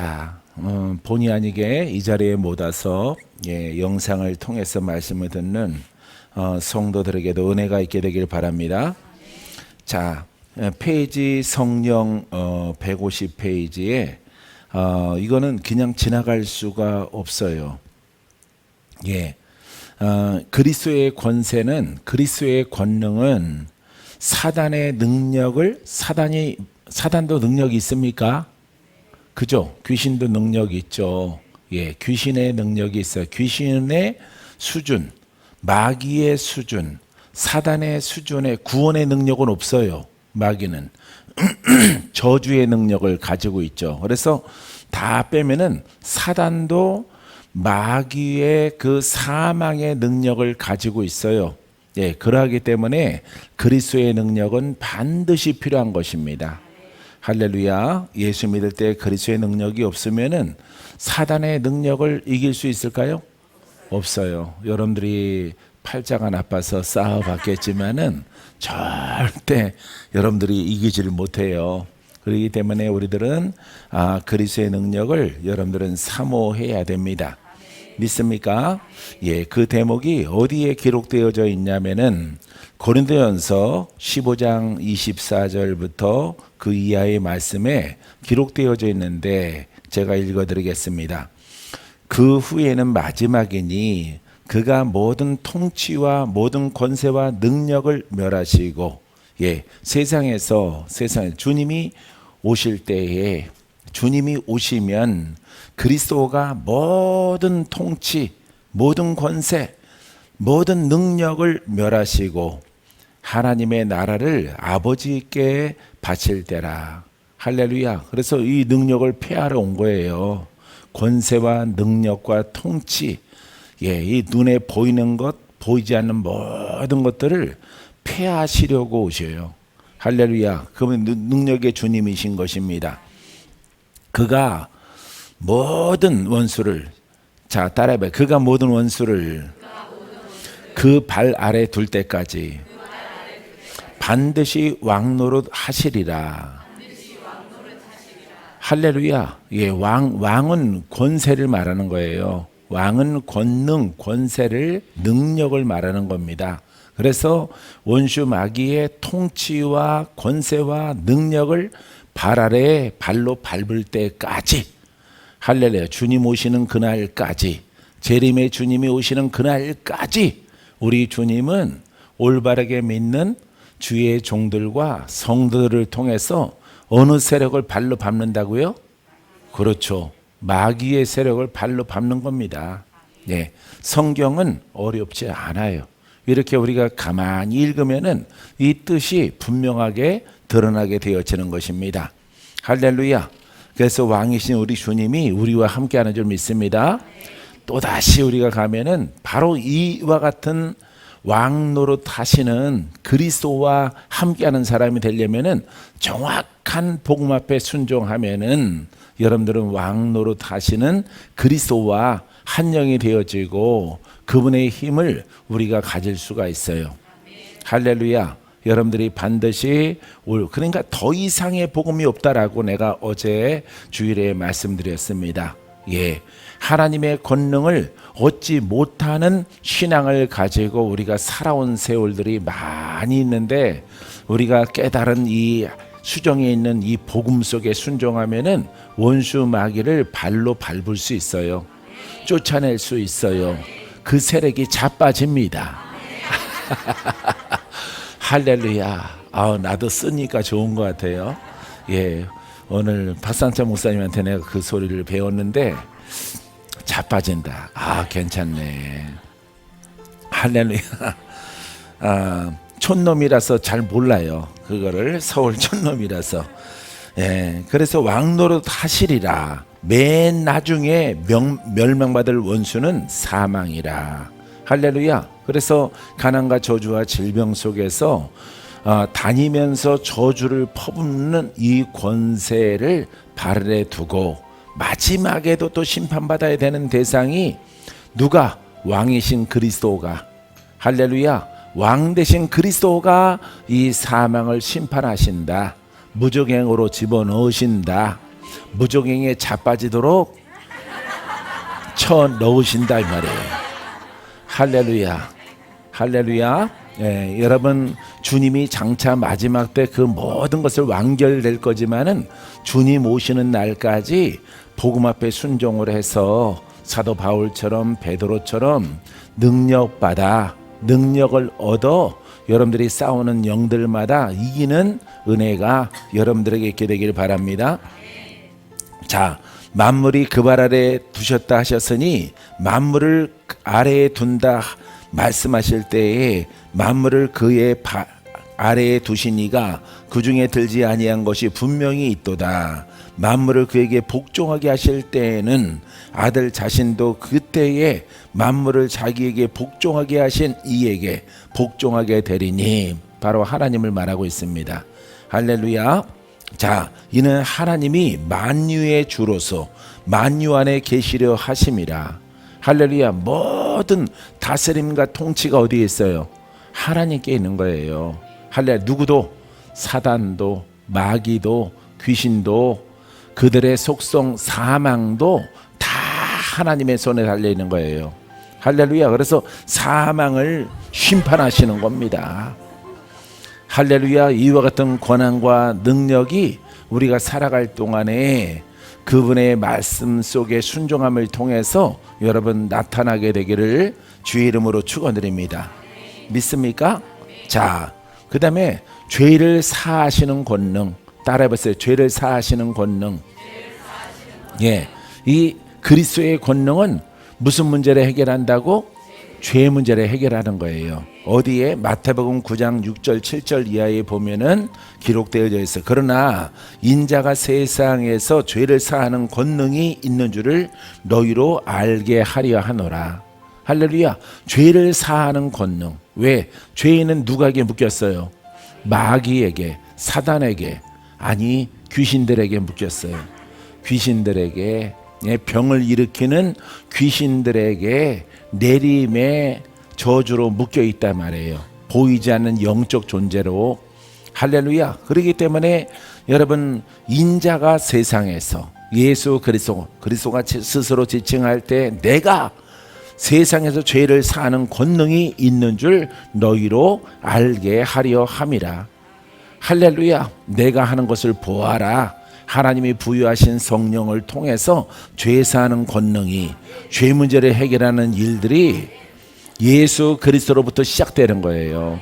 자, 본의 아니게 이 자리에 못 와서 영상을 통해서 말씀을 듣는 성도들에게도 은혜가 있게 되길 바랍니다. 자, 페이지 성령 150페이지에 이거는 그냥 지나갈 수가 없어요. 그리스도의 권세는, 그리스도의 권능은 사단의 능력을, 사단도 능력이 있습니까? 그죠? 귀신도 능력이 있죠. 귀신의 능력이 있어요. 귀신의 수준, 마귀의 수준, 사단의 수준의 구원의 능력은 없어요. 마귀는 저주의 능력을 가지고 있죠. 그래서 다 빼면은 사단도 마귀의 그 사망의 능력을 가지고 있어요. 그러하기 때문에 그리스도의 능력은 반드시 필요한 것입니다. 할렐루야. 예수 믿을 때 그리스도의 능력이 없으면은 사단의 능력을 이길 수 있을까요? 없어요. 여러분들이 팔자가 나빠서 싸워봤겠지만은 절대 여러분들이 이기지를 못해요. 그렇기 때문에 우리들은 그리스도의 능력을 여러분들은 사모해야 됩니다. 믿습니까? 그 대목이 어디에 기록되어져 있냐면은 고린도전서 15장 24절부터 그 이하의 말씀에 기록되어져 있는데 제가 읽어드리겠습니다. 그 후에는 마지막이니 그가 모든 통치와 모든 권세와 능력을 멸하시고 세상에서 주님이 오실 때에, 주님이 오시면 그리스도가 모든 통치, 모든 권세, 모든 능력을 멸하시고 하나님의 나라를 아버지께 바칠 때라. 할렐루야. 그래서 이 능력을 폐하러 온 거예요. 권세와 능력과 통치, 이 눈에 보이는 것, 보이지 않는 모든 것들을 폐하시려고 오셔요. 할렐루야. 그분 능력의 주님이신 것입니다. 그가 모든 원수를, 자 따라해봐요. 그가 모든 원수를 그 발 아래 둘 때까지 반드시 왕노릇 하시리라. 할렐루야. 왕은 권세를 말하는 거예요. 왕은 권능, 권세를, 능력을 말하는 겁니다. 그래서 원수 마귀의 통치와 권세와 능력을 발 아래에 발로 밟을 때까지, 할렐루야, 주님 오시는 그날까지, 재림의 주님이 오시는 그날까지 우리 주님은 올바르게 믿는 주의 종들과 성도들을 통해서 어느 세력을 발로 밟는다고요? 그렇죠. 마귀의 세력을 발로 밟는 겁니다. 성경은 어렵지 않아요. 이렇게 우리가 가만히 읽으면은 이 뜻이 분명하게 드러나게 되어지는 것입니다. 할렐루야. 그래서 왕이신 우리 주님이 우리와 함께하는 줄 믿습니다. 또다시 우리가 가면은 바로 이와 같은 왕 노릇 하시는 그리스도와 함께하는 사람이 되려면은 정확한 복음 앞에 순종하면은 여러분들은 왕 노릇 하시는 그리스도와 한 영이 되어지고 그분의 힘을 우리가 가질 수가 있어요. 할렐루야. 여러분들이 반드시, 그러니까 더 이상의 복음이 없다라고 내가 어제 주일에 말씀드렸습니다. 하나님의 권능을 얻지 못하는 신앙을 가지고 우리가 살아온 세월들이 많이 있는데, 우리가 깨달은 이 수정에 있는 이 복음 속에 순종하면은 원수 마귀를 발로 밟을 수 있어요. 쫓아낼 수 있어요. 그 세력이 자빠집니다. 할렐루야. 나도 쓰니까 좋은 것 같아요. 오늘 박상철 목사님한테 내가 그 소리를 배웠는데 자빠진다. 괜찮네. 할렐루야. 촌놈이라서 잘 몰라요. 그거를 서울 촌놈이라서. 그래서 왕노릇 하시리라. 맨 나중에 멸망받을 원수는 사망이라. 할렐루야. 그래서 가난과 저주와 질병 속에서 다니면서 저주를 퍼붓는 이 권세를 발 아래 두고 마지막에도 또 심판받아야 되는 대상이 누가? 왕이신 그리스도가. 할렐루야. 왕 대신 그리스도가 이 사망을 심판하신다. 무적행으로 집어넣으신다. 무적행에 자빠지도록 쳐 넣으신다 이 말이에요. 할렐루야, 할렐루야. 예, 여러분 주님이 장차 마지막 때 그 모든 것을 완결될 거지만은 주님 오시는 날까지 복음 앞에 순종을 해서 사도 바울처럼 베드로처럼 능력을 얻어 여러분들이 싸우는 영들마다 이기는 은혜가 여러분들에게 있게 되길 바랍니다. 자, 만물이 그 발 아래 두셨다 하셨으니 만물을 아래에 둔다 말씀하실 때에 만물을 그의 아래에 두시니가 그 중에 들지 아니한 것이 분명히 있도다. 만물을 그에게 복종하게 하실 때에는 아들 자신도 그때에 만물을 자기에게 복종하게 하신 이에게 복종하게 되리니, 바로 하나님을 말하고 있습니다. 할렐루야. 자, 이는 하나님이 만유의 주로서 만유 안에 계시려 하심이라. 할렐루야. 모든 다스림과 통치가 어디에 있어요? 하나님께 있는 거예요. 할렐루야. 누구도, 사단도 마귀도 귀신도 그들의 속성 사망도 다 하나님의 손에 달려 있는 거예요. 할렐루야. 그래서 사망을 심판하시는 겁니다. 할렐루야. 이와 같은 권한과 능력이 우리가 살아갈 동안에 그분의 말씀 속에 순종함을 통해서 여러분 나타나게 되기를 주의 이름으로 축원드립니다. 믿습니까? 자, 그 다음에 죄를 사하시는 권능, 따라해보세요. 죄를 사하시는 권능. 예, 이 그리스도의 권능은 무슨 문제를 해결한다고? 죄 문제를 해결하는 거예요. 어디에? 마태복음 9장 6절 7절 이하에 보면은 기록되어 있어요. 그러나 인자가 세상에서 죄를 사하는 권능이 있는 줄을 너희로 알게 하려 하노라. 할렐루야. 죄를 사하는 권능. 왜? 죄인은 누구에게 묶였어요? 마귀에게, 사단에게, 아니 귀신들에게 묶였어요. 귀신들에게, 병을 일으키는 귀신들에게 내림의 저주로 묶여 있단 말이에요. 보이지 않는 영적 존재로. 할렐루야. 그렇기 때문에 여러분 인자가 세상에서 예수 그리스도가 스스로 지칭할 때 내가 세상에서 죄를 사하는 권능이 있는 줄 너희로 알게 하려 함이라. 할렐루야. 내가 하는 것을 보아라. 하나님이 부여하신 성령을 통해서 죄 사하는 권능이, 죄 문제를 해결하는 일들이 예수 그리스도로부터 시작되는 거예요.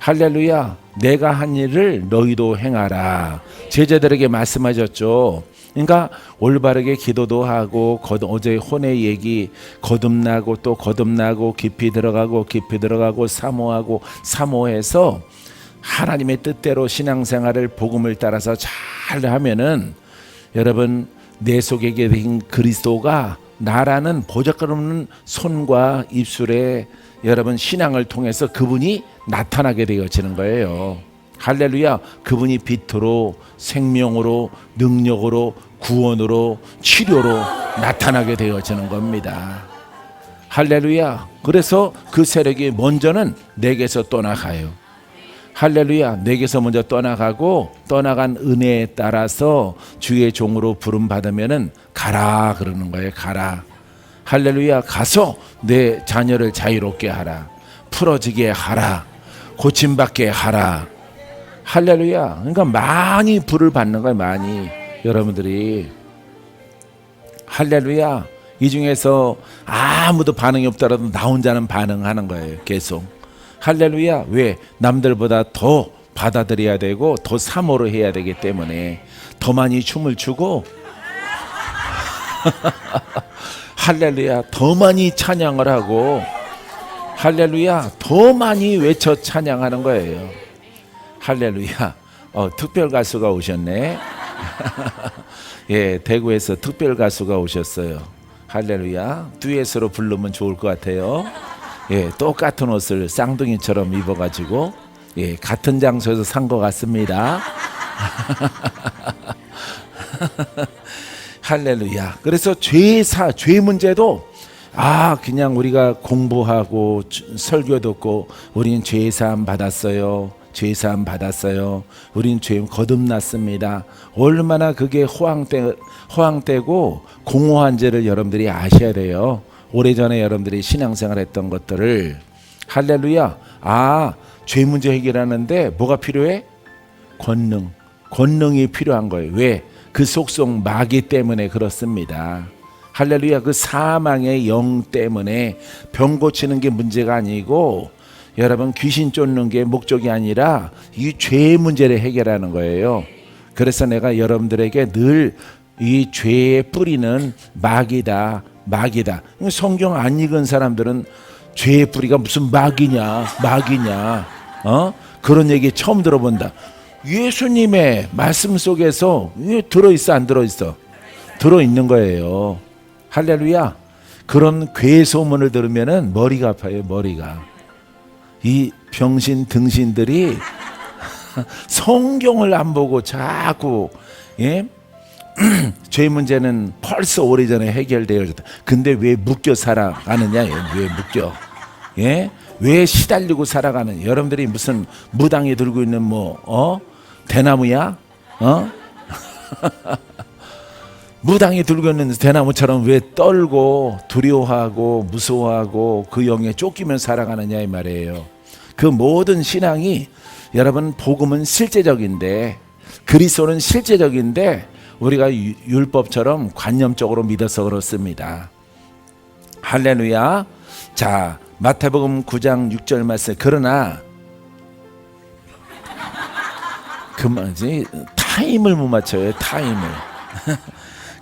할렐루야. 내가 한 일을 너희도 행하라. 제자들에게 말씀하셨죠. 그러니까 올바르게 기도도 하고, 어제 혼의 얘기 거듭나고 또 거듭나고 깊이 들어가고 사모하고 사모해서 하나님의 뜻대로 신앙생활을 복음을 따라서 잘 하면은 여러분 내 속에 계신 그리스도가 나라는 보잘것없는 손과 입술에 여러분 신앙을 통해서 그분이 나타나게 되어지는 거예요. 할렐루야. 그분이 빛으로 생명으로 능력으로 구원으로 치료로 나타나게 되어지는 겁니다. 할렐루야. 그래서 그 세력이 먼저는 내게서 떠나가요. 할렐루야. 내게서 먼저 떠나가고 떠나간 은혜에 따라서 주의 종으로 부름 받으면은 가라 그러는 거예요. 가라. 할렐루야. 가서 내 자녀를 자유롭게 하라. 풀어지게 하라. 고침받게 하라. 할렐루야. 그러니까 많이 불을 받는 거예요. 많이. 여러분들이. 할렐루야. 이 중에서 아무도 반응이 없더라도 나 혼자는 반응하는 거예요. 계속. 할렐루야. 왜? 남들보다 더 받아들여야 되고 더 사모를 해야 되기 때문에 더 많이 춤을 추고 할렐루야. 더 많이 찬양을 하고 할렐루야. 더 많이 외쳐 찬양하는 거예요. 할렐루야. 특별 가수가 오셨네. 예, 대구에서 특별 가수가 오셨어요. 할렐루야. 듀엣으로 부르면 좋을 것 같아요. 예, 똑같은 옷을 쌍둥이처럼 입어가지고 예, 같은 장소에서 산 것 같습니다. 할렐루야. 그래서 죄 문제도 그냥 우리가 공부하고 설교 듣고 우리는 죄 사함 받았어요. 죄사함 받았어요. 우린 죄 거듭났습니다. 얼마나 그게 호황되고 공허한 죄를 여러분들이 아셔야 돼요. 오래전에 여러분들이 신앙생활 했던 것들을. 할렐루야. 죄 문제 해결하는데 뭐가 필요해? 권능이 필요한 거예요. 왜? 그 속성 마귀 때문에 그렇습니다. 할렐루야. 그 사망의 영 때문에 병 고치는 게 문제가 아니고 여러분 귀신 쫓는 게 목적이 아니라 이 죄의 문제를 해결하는 거예요. 그래서 내가 여러분들에게 늘 이 죄의 뿌리는 마귀다. 성경 안 읽은 사람들은 죄의 뿌리가 무슨 마귀냐 그런 얘기 처음 들어본다. 예수님의 말씀 속에서 들어있어 안 들어있어? 들어있는 거예요. 할렐루야. 그런 괴소문을 들으면은 머리가 아파요. 머리가. 이 병신 등신들이 성경을 안 보고 자꾸 죄 문제는 벌써 오래전에 해결되어졌다. 근데 왜 묶여 살아가느냐? 왜 묶여? 왜 시달리고 살아가는? 여러분들이 무슨 무당이 들고 있는 대나무야? 무당이 들고 있는 대나무처럼 왜 떨고 두려워하고 무서워하고 그 영에 쫓기면 살아가느냐 이 말이에요. 그 모든 신앙이 여러분 복음은 실제적인데 그리스도는 실제적인데 우리가 율법처럼 관념적으로 믿어서 그렇습니다. 할렐루야. 자, 마태복음 9장 6절 말씀. 그러나 타임을 못 맞춰요. 타임을.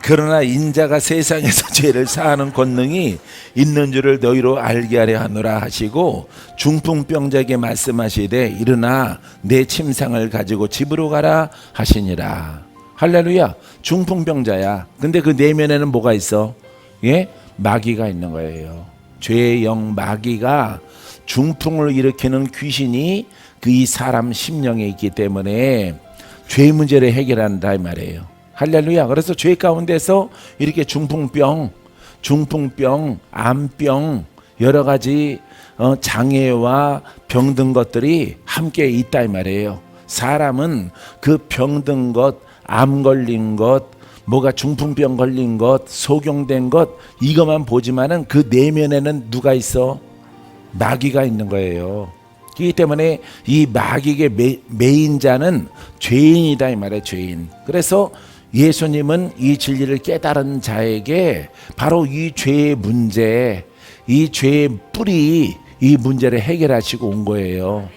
그러나 인자가 세상에서 죄를 사하는 권능이 있는 줄을 너희로 알게 하려 하노라 하시고 중풍병자에게 말씀하시되 일어나 내 침상을 가지고 집으로 가라 하시니라. 할렐루야. 중풍병자야. 근데 그 내면에는 뭐가 있어? 마귀가 있는 거예요. 죄의 영 마귀가 중풍을 일으키는 귀신이 그 이 사람 심령에 있기 때문에 죄 문제를 해결한다 이 말이에요. 할렐루야. 그래서 죄 가운데서 이렇게 중풍병, 암병 여러 가지 장애와 병든 것들이 함께 있다 이 말이에요. 사람은 그 병든 것, 암 걸린 것, 뭐가 중풍병 걸린 것, 소경된 것 이것만 보지만은 그 내면에는 누가 있어? 마귀가 있는 거예요. 그렇기 때문에 이 마귀의 메인자는 죄인이다 이 말이에요. 죄인. 그래서 예수님은 이 진리를 깨달은 자에게 바로 이 죄의 문제, 이 죄의 뿌리, 이 문제를 해결하시고 온 거예요.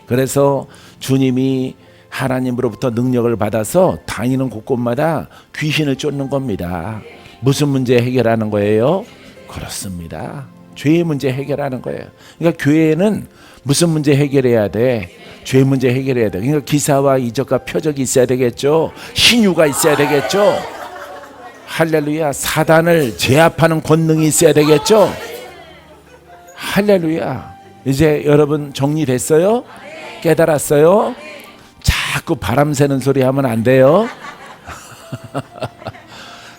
그래서 주님이 하나님으로부터 능력을 받아서 다니는 곳곳마다 귀신을 쫓는 겁니다. 무슨 문제 해결하는 거예요? 그렇습니다. 죄의 문제 해결하는 거예요. 그러니까 교회는 무슨 문제 해결해야 돼? 죄 문제 해결해야 돼. 그러니까 기사와 이적과 표적이 있어야 되겠죠. 신유가 있어야 되겠죠. 할렐루야. 사단을 제압하는 권능이 있어야 되겠죠. 할렐루야. 이제 여러분 정리됐어요? 깨달았어요? 자꾸 바람 새는 소리 하면 안 돼요.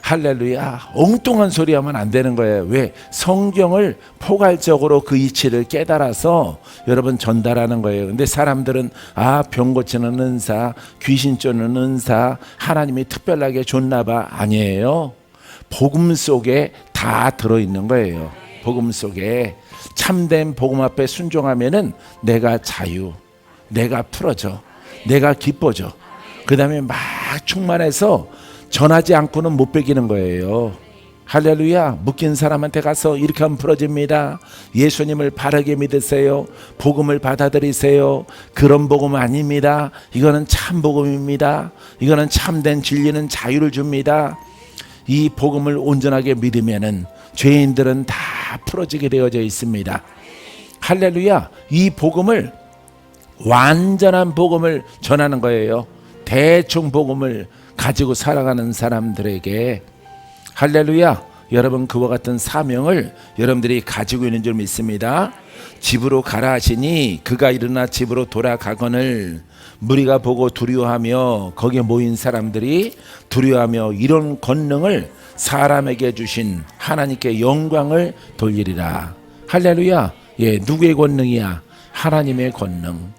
할렐루야. 엉뚱한 소리 하면 안 되는 거예요. 왜? 성경을 포괄적으로 그 이치를 깨달아서 여러분 전달하는 거예요. 근데 사람들은 병 고치는 은사, 귀신 쫓는 은사, 하나님이 특별하게 줬나 봐. 아니에요. 복음 속에 다 들어있는 거예요. 복음 속에 참된 복음 앞에 순종하면은 내가 자유, 내가 풀어져, 내가 기뻐져. 그 다음에 막 충만해서 전하지 않고는 못 베기는 거예요. 할렐루야. 묶인 사람한테 가서 이렇게 하면 풀어집니다. 예수님을 바르게 믿으세요. 복음을 받아들이세요. 그런 복음 아닙니다. 이거는 참 복음입니다. 이거는 참된 진리는 자유를 줍니다. 이 복음을 온전하게 믿으면은 죄인들은 다 풀어지게 되어져 있습니다. 할렐루야. 이 복음을 완전한 복음을 전하는 거예요. 대충 복음을 가지고 살아가는 사람들에게. 할렐루야. 여러분 그와 같은 사명을 여러분들이 가지고 있는 줄 믿습니다. 집으로 가라 하시니 그가 일어나 집으로 돌아가거늘 무리가 보고 두려워하며 거기에 모인 사람들이 두려워하며 이런 권능을 사람에게 주신 하나님께 영광을 돌리리라. 할렐루야. 누구의 권능이야? 하나님의 권능.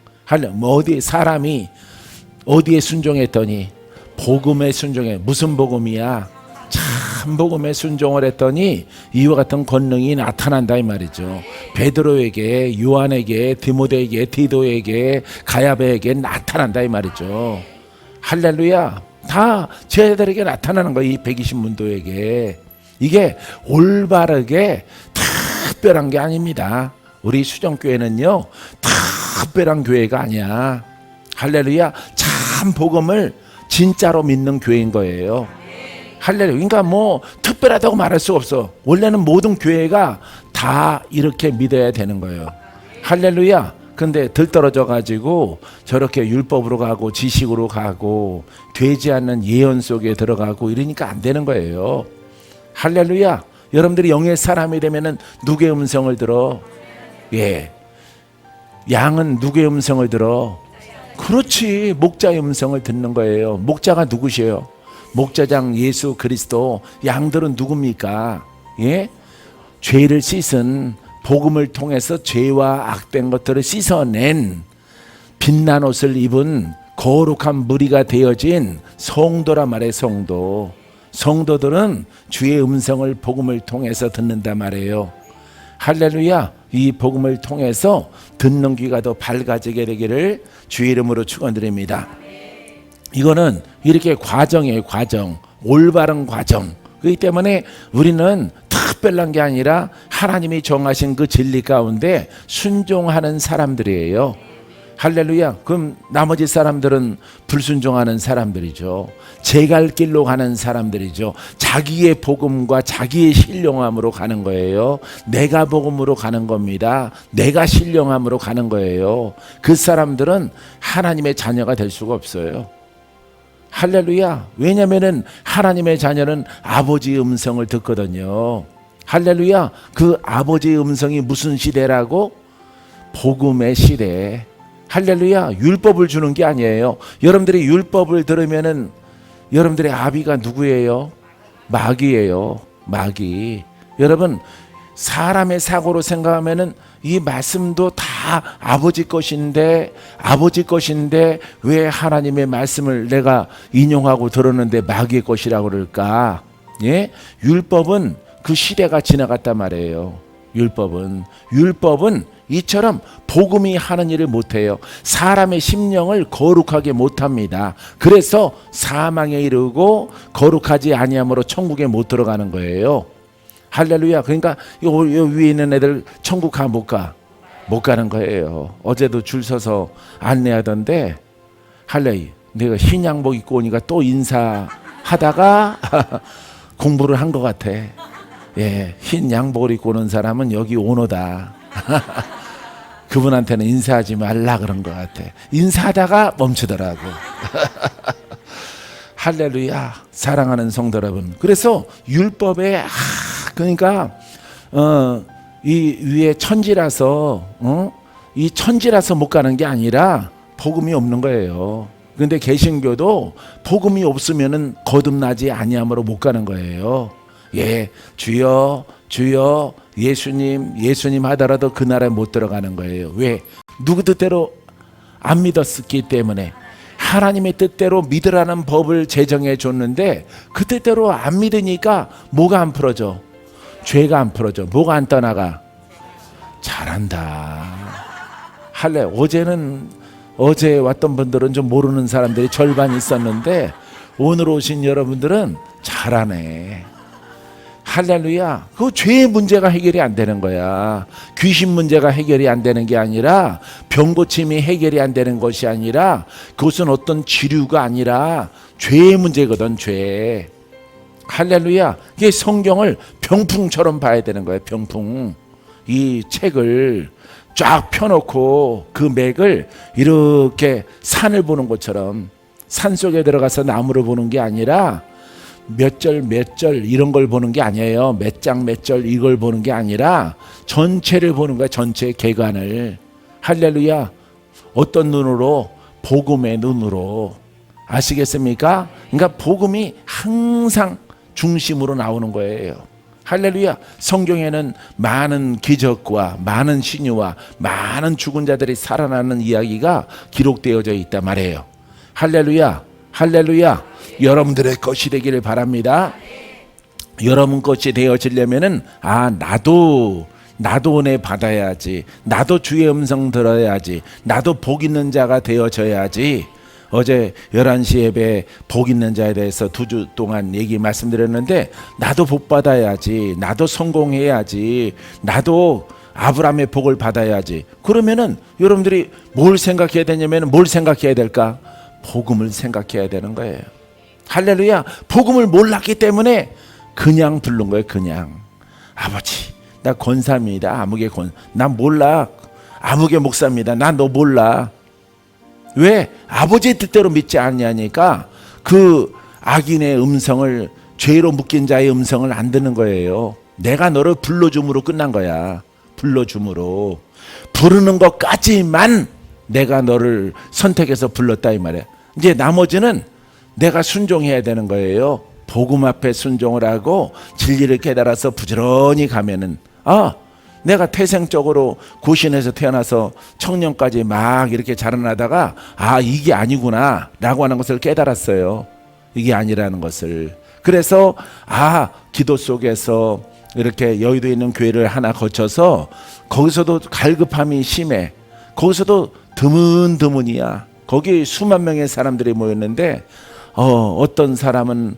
뭐 어디 사람이 어디에 순종했더니 복음에 순종해. 무슨 복음이야? 참 복음에 순종을 했더니 이와 같은 권능이 나타난다 이 말이죠. 베드로에게, 요한에게, 디모데에게, 디도에게, 가야베에게 나타난다 이 말이죠. 할렐루야. 다 쟤들에게 나타나는 거예요. 이 120문도에게. 이게 올바르게 특별한 게 아닙니다. 우리 수정교회는요 특별한 교회가 아니야. 할렐루야. 참 복음을 진짜로 믿는 교회인 거예요. 할렐루야. 그러니까 뭐 특별하다고 말할 수가 없어. 원래는 모든 교회가 다 이렇게 믿어야 되는 거예요. 할렐루야. 근데 들떨어져 가지고 저렇게 율법으로 가고 지식으로 가고 되지 않는 예언 속에 들어가고 이러니까 안 되는 거예요. 할렐루야. 여러분들이 영의 사람이 되면은 누구의 음성을 들어? 예. 양은 누구의 음성을 들어? 그렇지. 목자의 음성을 듣는 거예요. 목자가 누구시에요? 목자장 예수 그리스도. 양들은 누굽니까? 예? 죄를 씻은, 복음을 통해서 죄와 악된 것들을 씻어낸, 빛난 옷을 입은 거룩한 무리가 되어진 성도라 말해. 성도. 성도들은 주의 음성을 복음을 통해서 듣는다 말이에요. 할렐루야. 이 복음을 통해서 듣는 귀가 더 밝아지게 되기를 주의 이름으로 축원드립니다. 이거는 이렇게 과정이에요. 과정. 올바른 과정. 그렇기 때문에 우리는 특별한 게 아니라 하나님이 정하신 그 진리 가운데 순종하는 사람들이에요. 할렐루야. 그럼 나머지 사람들은 불순종하는 사람들이죠. 제 갈 길로 가는 사람들이죠. 자기의 복음과 자기의 신령함으로 가는 거예요. 내가 복음으로 가는 겁니다. 내가 신령함으로 가는 거예요. 그 사람들은 하나님의 자녀가 될 수가 없어요. 할렐루야. 왜냐하면 하나님의 자녀는 아버지의 음성을 듣거든요. 할렐루야. 그 아버지의 음성이 무슨 시대라고? 복음의 시대. 할렐루야. 율법을 주는 게 아니에요. 여러분들이 율법을 들으면은 여러분들의 아비가 누구예요? 마귀예요. 마귀. 여러분, 사람의 사고로 생각하면은 이 말씀도 다 아버지 것인데 왜 하나님의 말씀을 내가 인용하고 들었는데 마귀의 것이라고 그럴까? 예? 율법은 그 시대가 지나갔단 말이에요. 율법은 이처럼 복음이 하는 일을 못해요. 사람의 심령을 거룩하게 못합니다. 그래서 사망에 이르고 거룩하지 아니함으로 천국에 못 들어가는 거예요. 할렐루야. 그러니까 요 위에 있는 애들 천국 가 못 가? 못 가는 거예요. 어제도 줄 서서 안내하던데 할렐루야. 내가 흰 양복 입고 오니까 또 인사하다가 공부를 한 것 같아. 예, 흰 양복을 입고 오는 사람은 여기 오너다. 그분한테는 인사하지 말라 그런 것 같아. 인사하다가 멈추더라고. 할렐루야. 사랑하는 성도 여러분. 그래서 율법에 그러니까 이 위에 천지라서 이 천지라서 못 가는 게 아니라 복음이 없는 거예요. 그런데 개신교도 복음이 없으면은 거듭나지 아니함으로 못 가는 거예요. 예, 주여 주여 예수님 하더라도 그 나라에 못 들어가는 거예요. 왜? 누구 뜻대로 안 믿었기 때문에. 하나님의 뜻대로 믿으라는 법을 제정해 줬는데 그 뜻대로 안 믿으니까 뭐가 안 풀어져? 죄가 안 풀어져. 뭐가 안 떠나가? 잘한다. 할래. 어제 왔던 분들은 좀 모르는 사람들이 절반 있었는데 오늘 오신 여러분들은 잘하네. 할렐루야. 그 죄의 문제가 해결이 안 되는 거야. 귀신 문제가 해결이 안 되는 게 아니라 병 고침이 해결이 안 되는 것이 아니라 그것은 어떤 지류가 아니라 죄의 문제거든. 죄. 할렐루야. 이게 성경을 병풍처럼 봐야 되는 거예요. 병풍. 이 책을 쫙 펴놓고 그 맥을 이렇게 산을 보는 것처럼 산 속에 들어가서 나무를 보는 게 아니라 몇 절 이런 걸 보는 게 아니에요. 몇 장 몇 절 이걸 보는 게 아니라 전체를 보는 거야. 전체 개관을. 할렐루야. 어떤 눈으로? 복음의 눈으로. 아시겠습니까? 그러니까 복음이 항상 중심으로 나오는 거예요. 할렐루야. 성경에는 많은 기적과 많은 신유와 많은 죽은 자들이 살아나는 이야기가 기록되어져 있단 말이에요. 할렐루야. 할렐루야. 여러분들의 것이 되기를 바랍니다. 여러분 것이 되어지려면은 나도 은혜 받아야지, 나도 주의 음성 들어야지, 나도 복 있는 자가 되어져야지. 어제 11시 예배 복 있는 자에 대해서 2주 동안 얘기 말씀드렸는데, 나도 복 받아야지, 나도 성공해야지, 나도 아브라함의 복을 받아야지. 그러면은 여러분들이 뭘 생각해야 되냐면, 뭘 생각해야 될까? 복음을 생각해야 되는 거예요. 할렐루야. 복음을 몰랐기 때문에 그냥 부른 거예요. 그냥. 아버지, 나 권사입니다. 아무개 난 몰라. 아무개 목사입니다. 난 너 몰라. 왜? 아버지의 뜻대로 믿지 않냐니까 그 악인의 음성을, 죄로 묶인 자의 음성을 안 듣는 거예요. 내가 너를 불러줌으로 끝난 거야. 불러줌으로. 부르는 것까지만 내가 너를 선택해서 불렀다 이 말이야. 이제 나머지는 내가 순종해야 되는 거예요. 복음 앞에 순종을 하고 진리를 깨달아서 부지런히 가면은, 내가 태생적으로 고신에서 태어나서 청년까지 막 이렇게 자라나다가 이게 아니구나 라고 하는 것을 깨달았어요. 이게 아니라는 것을. 그래서 기도 속에서 이렇게 여의도에 있는 교회를 하나 거쳐서 거기서도 갈급함이 심해. 거기서도 드문드문이야. 거기 수만 명의 사람들이 모였는데 어떤 사람은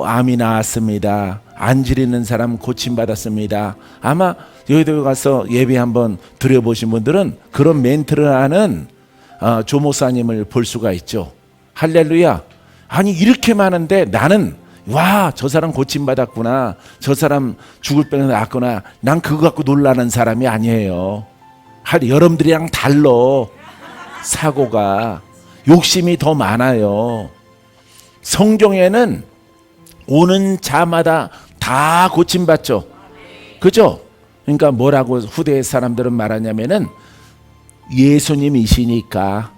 암이 나았습니다. 안질 있는 사람 고침받았습니다. 아마 여의도에 가서 예배 한번 드려보신 분들은 그런 멘트를 하는 조 목사님을 볼 수가 있죠. 할렐루야. 아니 이렇게 많은데 나는 저 사람 고침받았구나, 저 사람 죽을 병에 나았구나, 난 그거 갖고 놀라는 사람이 아니에요. 여러분들이랑 달라. 사고가, 욕심이 더 많아요. 성경에는 오는 자마다 다 고침받죠. 그죠? 그러니까 뭐라고 후대 사람들은 말하냐면은 예수님이시니까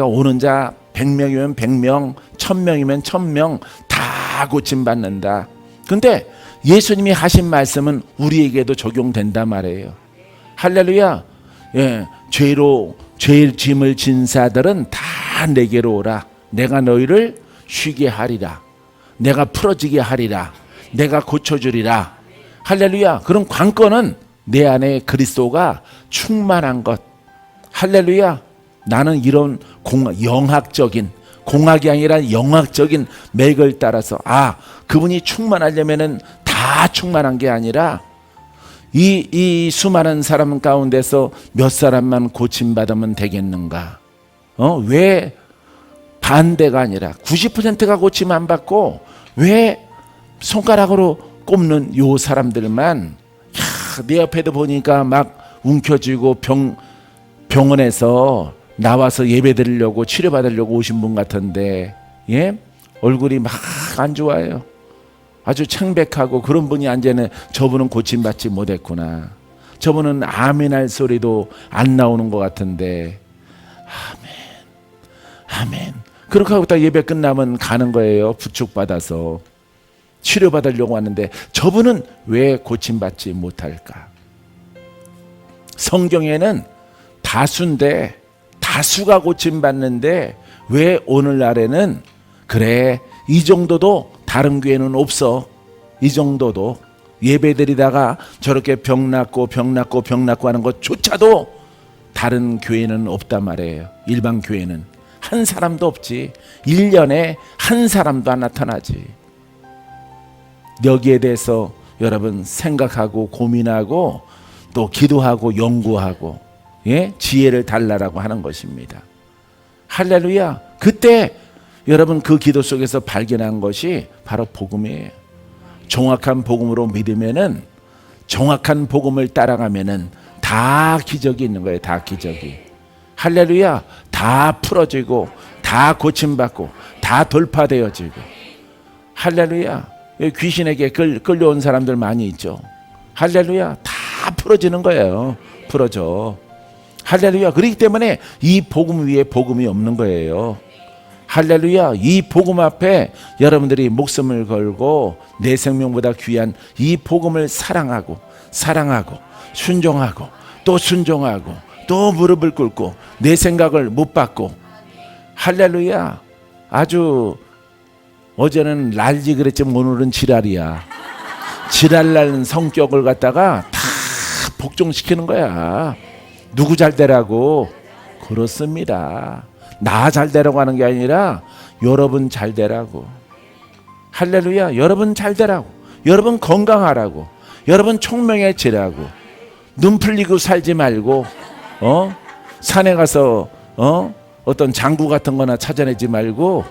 오는 자 100명이면 100명, 1000명이면 1000명 다 고침받는다. 근데 예수님이 하신 말씀은 우리에게도 적용된단 말이에요. 할렐루야. 죄의 짐을 진 자들은 다 내게로 오라. 내가 너희를 쉬게 하리라. 내가 풀어지게 하리라. 내가 고쳐주리라. 할렐루야. 그럼 관건은 내 안에 그리스도가 충만한 것. 할렐루야. 나는 이런 영학적인, 공학이 아니라 영학적인 맥을 따라서 그분이 충만하려면은 다 충만한 게 아니라 이 수많은 사람 가운데서 몇 사람만 고침받으면 되겠는가? 왜 반대가 아니라 90%가 고침 안 받고 왜 손가락으로 꼽는 요 사람들만 내 옆에도 보니까 막 움켜쥐고 병원에서 나와서 예배 드리려고 치료받으려고 오신 분 같은데 얼굴이 막 안 좋아요. 아주 창백하고 그런 분이 앉아있는 저분은 고침받지 못했구나. 저분은 아멘 할 소리도 안 나오는 것 같은데 아멘. 그렇게 하고 딱 예배 끝나면 가는 거예요. 부축받아서 치료받으려고 하는데 저분은 왜 고침받지 못할까? 성경에는 다수가 고침받는데 왜 오늘날에는 그래 이 정도도 다른 교회는 없어. 이 정도도 예배드리다가 저렇게 병 낫고 하는 것조차도 다른 교회는 없단 말이에요. 일반 교회는 한 사람도 없지. 1년에 한 사람도 안 나타나지. 여기에 대해서 여러분 생각하고 고민하고 또 기도하고 연구하고 지혜를 달라라고 하는 것입니다. 할렐루야. 그때 여러분 그 기도 속에서 발견한 것이 바로 복음이에요. 정확한 복음으로 믿으면은, 정확한 복음을 따라가면은 다 기적이 있는 거예요. 다 기적이. 할렐루야. 다 풀어지고 다 고침받고 다 돌파되어지고. 할렐루야. 귀신에게 끌려온 사람들 많이 있죠. 할렐루야. 다 풀어지는 거예요. 풀어져. 할렐루야. 그렇기 때문에 이 복음 위에 복음이 없는 거예요. 할렐루야. 이 복음 앞에 여러분들이 목숨을 걸고 내 생명보다 귀한 이 복음을 사랑하고 순종하고 또 순종하고 또 무릎을 꿇고 내 생각을 못 받고, 할렐루야. 아주 어제는 날지 그랬지만 오늘은 지랄이야. 지랄날 성격을 갖다가 다 복종시키는 거야. 누구 잘 되라고? 그렇습니다. 나 잘 되라고 하는 게 아니라 여러분 잘 되라고. 할렐루야. 여러분 잘 되라고, 여러분 건강하라고, 여러분 총명해지라고. 눈 풀리고 살지 말고 산에 가서 어떤 장구 같은 거나 찾아내지 말고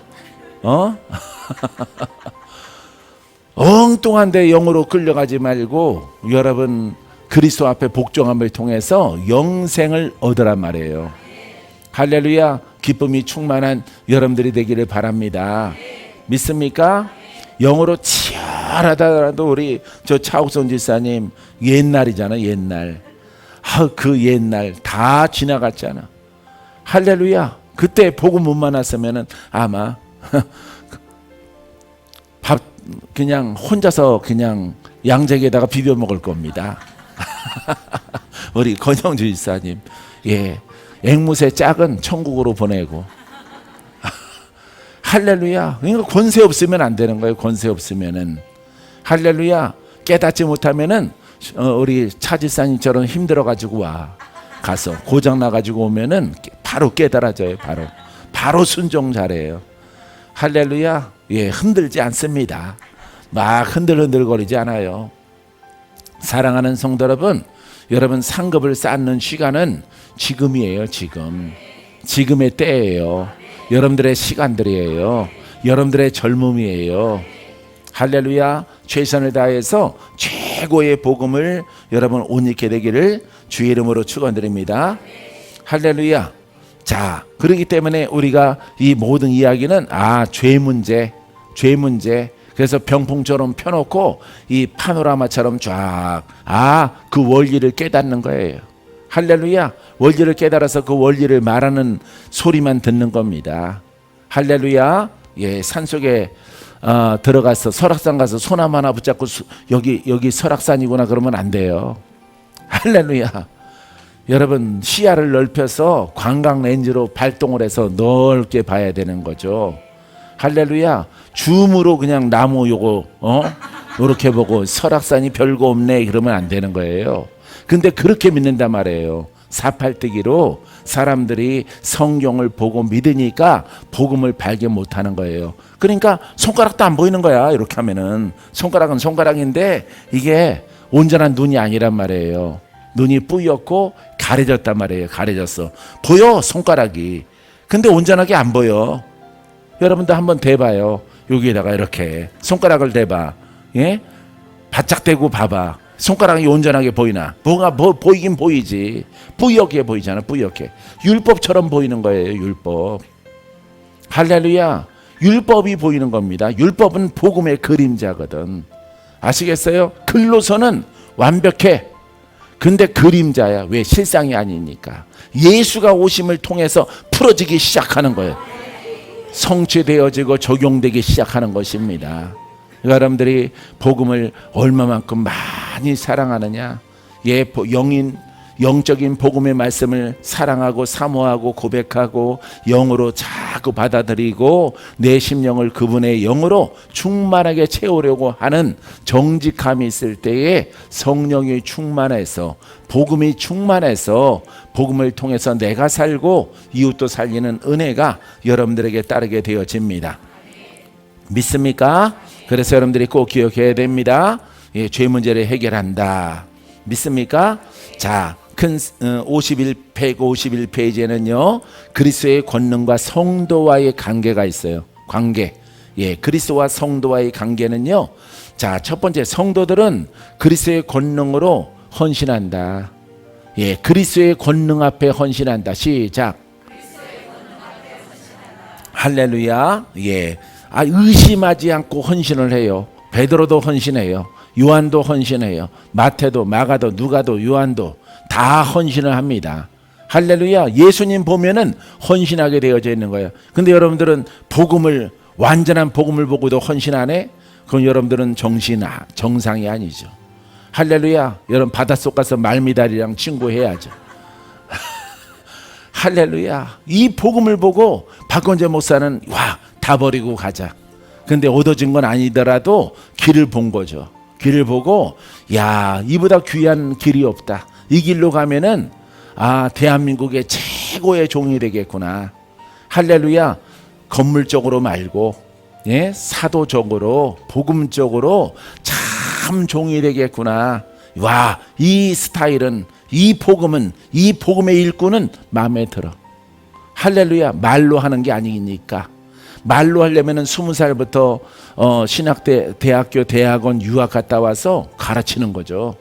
엉뚱한 데 영으로 끌려가지 말고 여러분 그리스도 앞에 복종함을 통해서 영생을 얻으란 말이에요. 할렐루야. 기쁨이 충만한 여러분들이 되기를 바랍니다. 믿습니까? 영으로 치열하더라도 우리 저 차옥선 지사님 옛날이잖아. 옛날. 그 옛날 다 지나갔잖아. 할렐루야. 그때 복음 못 만났으면은 아마 밥 그냥 혼자서 그냥 양재기에다가 비벼 먹을 겁니다. 우리 권영주 지사님, 예, 앵무새 짝은 천국으로 보내고. 할렐루야. 그러니까 권세 없으면 안 되는 거예요. 권세 없으면은. 할렐루야. 깨닫지 못하면은 우리 차지사님처럼 힘들어가지고 가서 고장 나가지고 오면은 바로 깨달아져요. 바로 순종 잘해요. 할렐루야. 예, 흔들지 않습니다. 막 흔들거리지 않아요. 사랑하는 성도 여러분, 여러분 상급을 쌓는 시간은 지금이에요. 지금의 때예요. 여러분들의 시간들이에요. 여러분들의 젊음이에요. 할렐루야. 최선을 다해서 최고의 복음을 여러분 옷 입게 되기를 주의 이름으로 축원드립니다. 할렐루야. 자, 그렇기 때문에 우리가 이 모든 이야기는 죄 문제. 그래서 병풍처럼 펴놓고 이 파노라마처럼 쫙 그 원리를 깨닫는 거예요. 할렐루야. 원리를 깨달아서 그 원리를 말하는 소리만 듣는 겁니다. 할렐루야. 예, 산속에 들어가서 설악산 가서 소나무 하나 붙잡고 여기 설악산이구나 그러면 안 돼요. 할렐루야. 여러분 시야를 넓혀서 관광 렌즈로 발동을 해서 넓게 봐야 되는 거죠. 할렐루야. 줌으로 그냥 나무 요거 이렇게 보고 설악산이 별거 없네 그러면 안 되는 거예요. 근데 그렇게 믿는단 말이에요. 사팔뜨기로 사람들이 성경을 보고 믿으니까 복음을 발견 못하는 거예요. 그러니까 손가락도 안 보이는 거야. 이렇게 하면은 손가락은 손가락인데 이게 온전한 눈이 아니란 말이에요. 눈이 뿌옇고 가려졌단 말이에요. 가려졌어. 보여 손가락이. 근데 온전하게 안 보여. 여러분도 한번 대봐요. 여기에다가 이렇게 손가락을 대봐. 예? 바짝 대고 봐봐. 손가락이 온전하게 보이나? 보이긴 보이지. 뿌옇게 보이잖아. 뿌옇게. 율법처럼 보이는 거예요. 율법. 할렐루야. 율법이 보이는 겁니다. 율법은 복음의 그림자거든. 아시겠어요? 글로서는 완벽해. 근데 그림자야. 왜? 실상이 아니니까. 예수가 오심을 통해서 풀어지기 시작하는 거예요. 성취되어지고 적용되기 시작하는 것입니다. 여러분들이 복음을 얼마만큼 많이 사랑하느냐. 예, 영적인 복음의 말씀을 사랑하고 사모하고 고백하고 영으로 자꾸 받아들이고 내 심령을 그분의 영으로 충만하게 채우려고 하는 정직함이 있을 때에 성령이 충만해서 복음이 충만해서 복음을 통해서 내가 살고 이웃도 살리는 은혜가 여러분들에게 따르게 되어집니다. 믿습니까? 그래서 여러분들이 꼭 기억해야 됩니다. 예, 죄 문제를 해결한다. 믿습니까? 자, 큰 151페이지에는요 그리스도의 권능과 성도와의 관계가 있어요. 관계. 예, 그리스도와 성도와의 관계는요, 자, 첫 번째, 성도들은 그리스도의 권능으로 헌신한다. 예, 그리스도의 권능 앞에 헌신한다. 시작. 할렐루야. 예, 의심하지 않고 헌신을 해요. 베드로도 헌신해요. 요한도 헌신해요. 마태도, 마가도, 누가도, 요한도 다 헌신을 합니다. 할렐루야. 예수님 보면은 헌신하게 되어져 있는 거예요. 근데 여러분들은 완전한 복음을 보고도 헌신 안 해? 그럼 여러분들은 정상이 아니죠. 할렐루야. 여러분 바닷속 가서 말미달이랑 친구해야죠. 할렐루야. 이 복음을 보고 박건재 목사는 다 버리고 가자. 근데 얻어진 건 아니더라도 길을 본 거죠. 길을 보고 이보다 귀한 길이 없다. 이 길로 가면은 대한민국의 최고의 종이 되겠구나. 할렐루야. 건물적으로 말고 사도적으로 복음적으로 참 종이 되겠구나. 이 스타일은 이 복음의 일꾼은 마음에 들어. 할렐루야. 말로 하는 게 아니니까. 말로 하려면은 20살부터 대학교, 대학원 유학 갔다 와서 가르치는 거죠.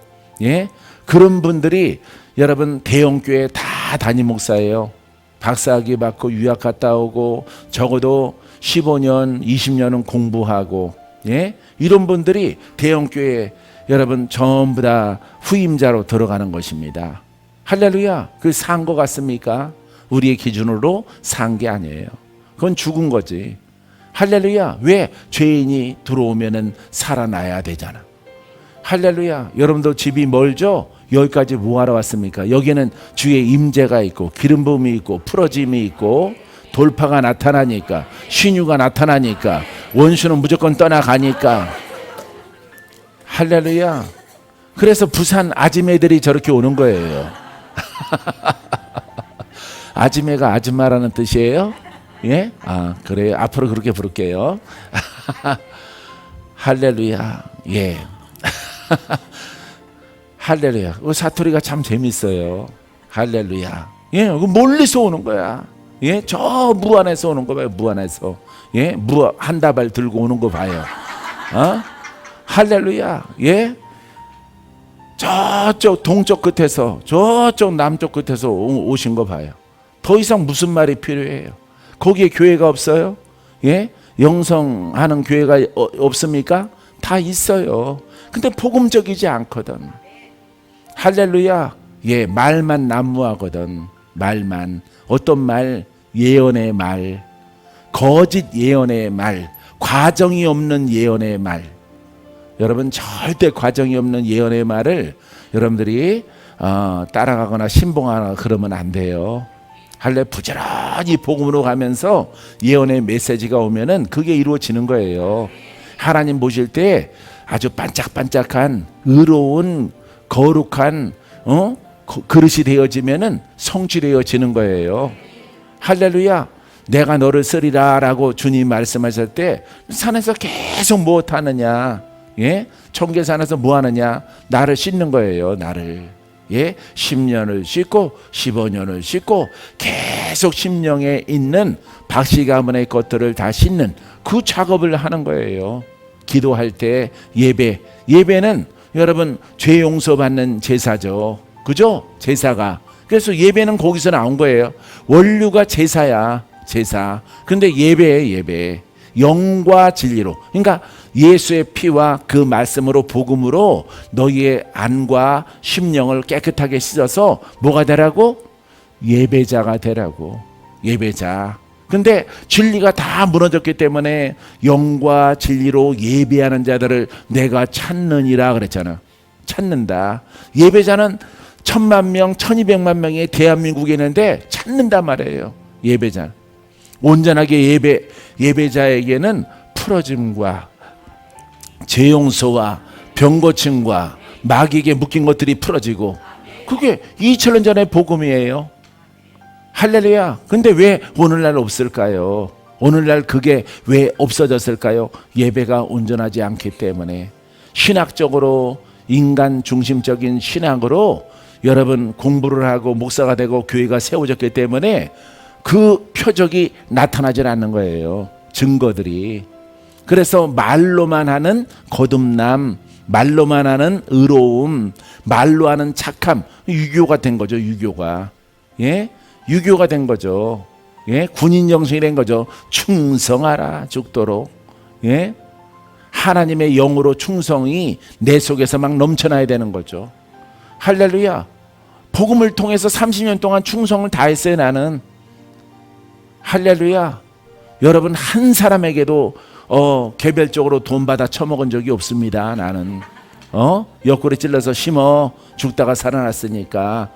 그런 분들이 여러분 대형교회 다 담임 목사예요. 박사학위 받고 유학 갔다 오고 적어도 15년, 20년은 공부하고 이런 분들이 대형교회 여러분 전부 다 후임자로 들어가는 것입니다. 할렐루야. 그 산 거 같습니까? 우리의 기준으로 산 게 아니에요. 그건 죽은 거지. 할렐루야. 왜? 죄인이 들어오면은 살아나야 되잖아. 할렐루야. 여러분도 집이 멀죠? 여기까지 뭐하러 왔습니까? 여기는 주의 임재가 있고 기름 부음이 있고 풀어짐이 있고 돌파가 나타나니까 신유가 나타나니까 원수는 무조건 떠나가니까. 할렐루야. 그래서 부산 아지매들이 저렇게 오는 거예요. 아지매가 아줌마라는 뜻이에요? 예? 그래요. 앞으로 그렇게 부를게요. 할렐루야. 예. 할렐루야. 그 사투리가 참 재밌어요. 할렐루야. 예, 멀리서 오는 거야. 예, 저 무안에서 오는 거 봐요. 무안에서. 예, 한 다발 들고 오는 거 봐요. 할렐루야. 예. 저쪽 동쪽 끝에서 저쪽 남쪽 끝에서 오신 거 봐요. 더 이상 무슨 말이 필요해요? 거기에 교회가 없어요? 예? 영성하는 교회가 없습니까? 다 있어요. 근데 복음적이지 않거든. 할렐루야. 예, 말만 난무하거든. 말만. 어떤 말? 예언의 말. 거짓 예언의 말. 과정이 없는 예언의 말. 여러분 절대 과정이 없는 예언의 말을 여러분들이 따라가거나 신봉하거나 그러면 안 돼요. 할래 부지런히 복음으로 가면서 예언의 메시지가 오면은 그게 이루어지는 거예요. 하나님 보실 때 아주 반짝반짝한 의로운 거룩한 그릇이 되어지면은 성취되어지는 거예요. 할렐루야. 내가 너를 쓰리라 라고 주님 말씀하실 때 산에서 계속 무엇하느냐? 예? 청계산에서 뭐하느냐? 나를 씻는 거예요. 나를. 예? 10년을 씻고 15년을 씻고 계속 심령에 있는 박씨 가문의 것들을 다 씻는 그 작업을 하는 거예요. 기도할 때 예배는 여러분 죄 용서받는 제사죠. 그죠? 제사가. 그래서 예배는 거기서 나온 거예요. 원류가 제사야. 제사. 근데 예배예요. 예배. 영과 진리로. 그러니까 예수의 피와 그 말씀으로 복음으로 너희의 안과 심령을 깨끗하게 씻어서 뭐가 되라고? 예배자가 되라고. 예배자. 근데 진리가 다 무너졌기 때문에 영과 진리로 예배하는 자들을 내가 찾느니라 그랬잖아. 찾는다. 예배자는 1000만 명, 1200만 명이 대한민국에 있는데 찾는단 말이에요. 예배자. 온전하게 예배자에게는 풀어짐과 죄용서와 병고침과 마귀에게 묶인 것들이 풀어지고 그게 2000년 전의 복음이에요. 할렐루야. 근데 왜 오늘날 없을까요? 오늘날 그게 왜 없어졌을까요? 예배가 온전하지 않기 때문에. 신학적으로 인간 중심적인 신학으로 여러분 공부를 하고 목사가 되고 교회가 세워졌기 때문에 그 표적이 나타나질 않는 거예요. 증거들이. 그래서 말로만 하는 거듭남, 말로만 하는 의로움, 말로 하는 착함, 유교가 된 거죠. 유교가. 예? 유교가 된 거죠. 예? 군인 정신이 된 거죠. 충성하라 죽도록. 예? 하나님의 영으로 충성이 내 속에서 막 넘쳐나야 되는 거죠. 할렐루야. 복음을 통해서 30년 동안 충성을 다했어요. 나는. 할렐루야. 여러분 한 사람에게도 개별적으로 돈 받아 처먹은 적이 없습니다. 나는 옆구리 찔러서 심어 죽다가 살아났으니까.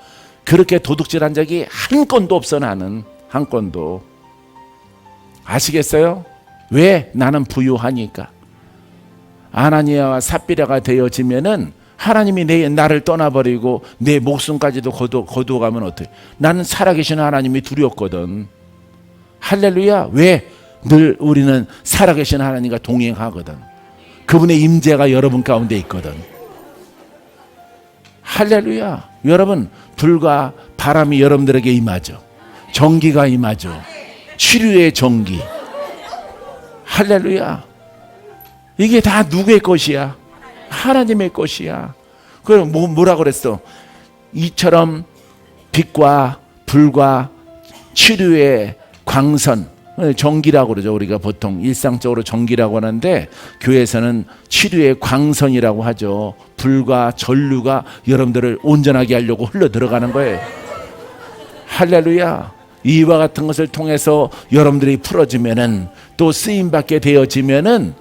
그렇게 도둑질한 적이 한 건도 없어. 나는 한 건도. 아시겠어요? 왜? 나는 부유하니까. 아나니아와 삽비라가 되어지면은 하나님이 나를 떠나버리고 내 목숨까지도 거두어가면 어떡해? 나는 살아계신 하나님이 두렵거든. 할렐루야. 왜? 늘 우리는 살아계신 하나님과 동행하거든. 그분의 임재가 여러분 가운데 있거든. 할렐루야. 여러분 불과 바람이 여러분들에게 임하죠. 전기가 임하죠. 치료의 전기. 할렐루야. 이게 다 누구의 것이야? 하나님의 것이야. 그럼 뭐라 그랬어? 이처럼 빛과 불과 치료의 광선, 전기라고 그러죠. 우리가 보통 일상적으로 전기라고 하는데 교회에서는 치료의 광선이라고 하죠. 불과 전류가 여러분들을 온전하게 하려고 흘러 들어가는 거예요. 할렐루야. 이와 같은 것을 통해서 여러분들이 풀어지면은 또 쓰임받게 되어지면은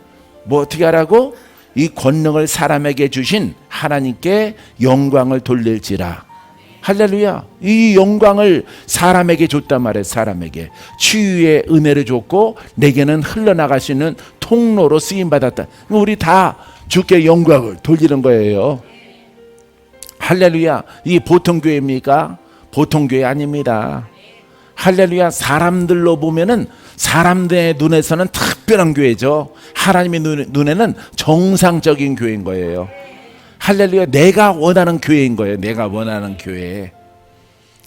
뭐 어떻게 하라고? 이 권능을 사람에게 주신 하나님께 영광을 돌릴지라. 할렐루야. 이 영광을 사람에게 줬단 말이에요. 사람에게 치유의 은혜를 줬고 내게는 흘러나갈 수 있는 통로로 쓰임받았다. 우리 다 주께 영광을 돌리는 거예요. 할렐루야. 이게 보통 교회입니까? 보통 교회 아닙니다. 할렐루야. 사람들로 보면은 사람들의 눈에서는 특별한 교회죠. 하나님의 눈에는 정상적인 교회인 거예요. 할렐루야. 내가 원하는 교회인 거예요. 내가 원하는 교회.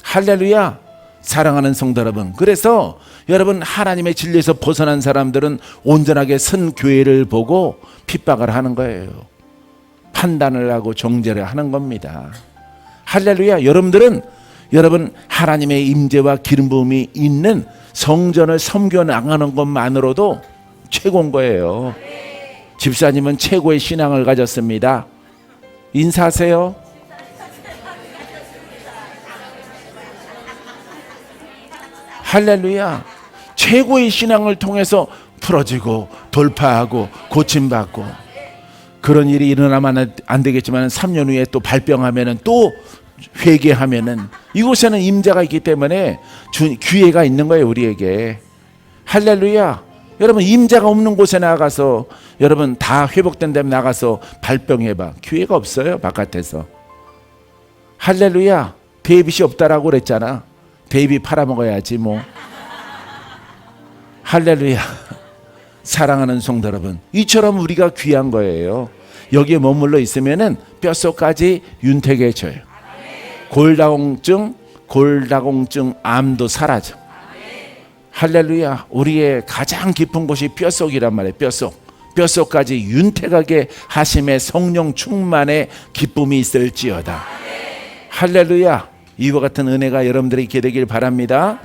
할렐루야. 사랑하는 성도 여러분, 그래서 여러분 하나님의 진리에서 벗어난 사람들은 온전하게 선 교회를 보고 핍박을 하는 거예요. 판단을 하고 정죄를 하는 겁니다. 할렐루야. 여러분들은 여러분 하나님의 임재와 기름 부음이 있는 성전을 섬겨 나가는 것만으로도 최고인 거예요. 집사님은 최고의 신앙을 가졌습니다. 인사하세요. 할렐루야. 최고의 신앙을 통해서 풀어지고 돌파하고 고침받고, 그런 일이 일어나면 안 되겠지만 3년 후에 또 발병하면은 또 회개하면은 이곳에는 임재가 있기 때문에 기회가 있는 거예요. 우리에게. 할렐루야. 여러분 임재가 없는 곳에 나가서 여러분 다 회복된 다음에 나가서 발병해봐. 기회가 없어요. 바깥에서. 할렐루야. 데이빗이 없다라고 그랬잖아. 데이빗 팔아먹어야지 뭐. 할렐루야. 사랑하는 성도 여러분, 이처럼 우리가 귀한 거예요. 여기에 머물러 있으면은 뼛속까지 윤택해져요. 골다공증, 암도 사라져. 할렐루야. 우리의 가장 깊은 곳이 뼛속이란 말이에요. 뼛속까지 윤택하게 하심의 성령 충만의 기쁨이 있을지어다. 할렐루야. 이와 같은 은혜가 여러분들이 있게 되길 바랍니다.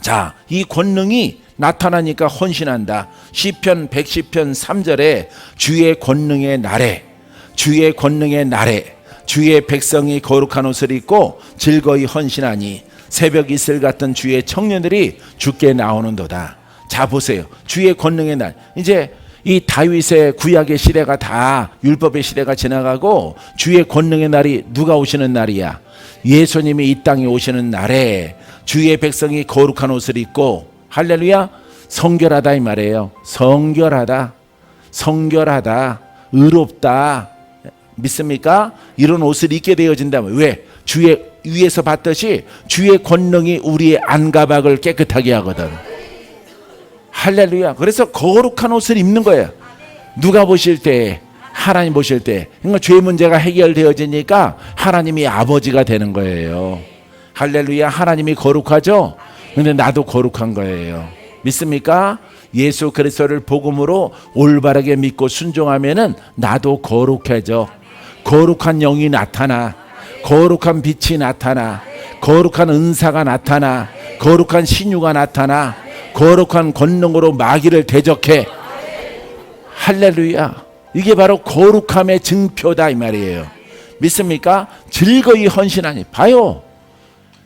자, 이 권능이 나타나니까 헌신한다. 시편 110편 3절에 주의 권능의 날에 주의 백성이 거룩한 옷을 입고 즐거이 헌신하니 새벽 이슬 같은 주의 청년들이 주께 나오는도다. 자, 보세요. 주의 권능의 날. 이제 이 다윗의 구약의 시대가 다 율법의 시대가 지나가고 주의 권능의 날이 누가 오시는 날이야? 예수님이 이 땅에 오시는 날에 주의 백성이 거룩한 옷을 입고, 할렐루야, 성결하다 이 말이에요. 성결하다, 의롭다. 믿습니까? 이런 옷을 입게 되어진다면. 왜? 주의 위에서 봤듯이 주의 권능이 우리의 안가박을 깨끗하게 하거든. 할렐루야. 그래서 거룩한 옷을 입는 거예요. 누가 보실 때? 하나님 보실 때. 그러니까 죄 문제가 해결되어지니까 하나님이 아버지가 되는 거예요. 할렐루야. 하나님이 거룩하죠? 근데 나도 거룩한 거예요. 믿습니까? 예수 그리스도를 복음으로 올바르게 믿고 순종하면은 나도 거룩해져. 거룩한 영이 나타나. 거룩한 빛이 나타나. 거룩한 은사가 나타나. 거룩한 신유가 나타나. 거룩한 권능으로 마귀를 대적해. 할렐루야. 이게 바로 거룩함의 증표다 이 말이에요. 믿습니까? 즐거이 헌신하니. 봐요.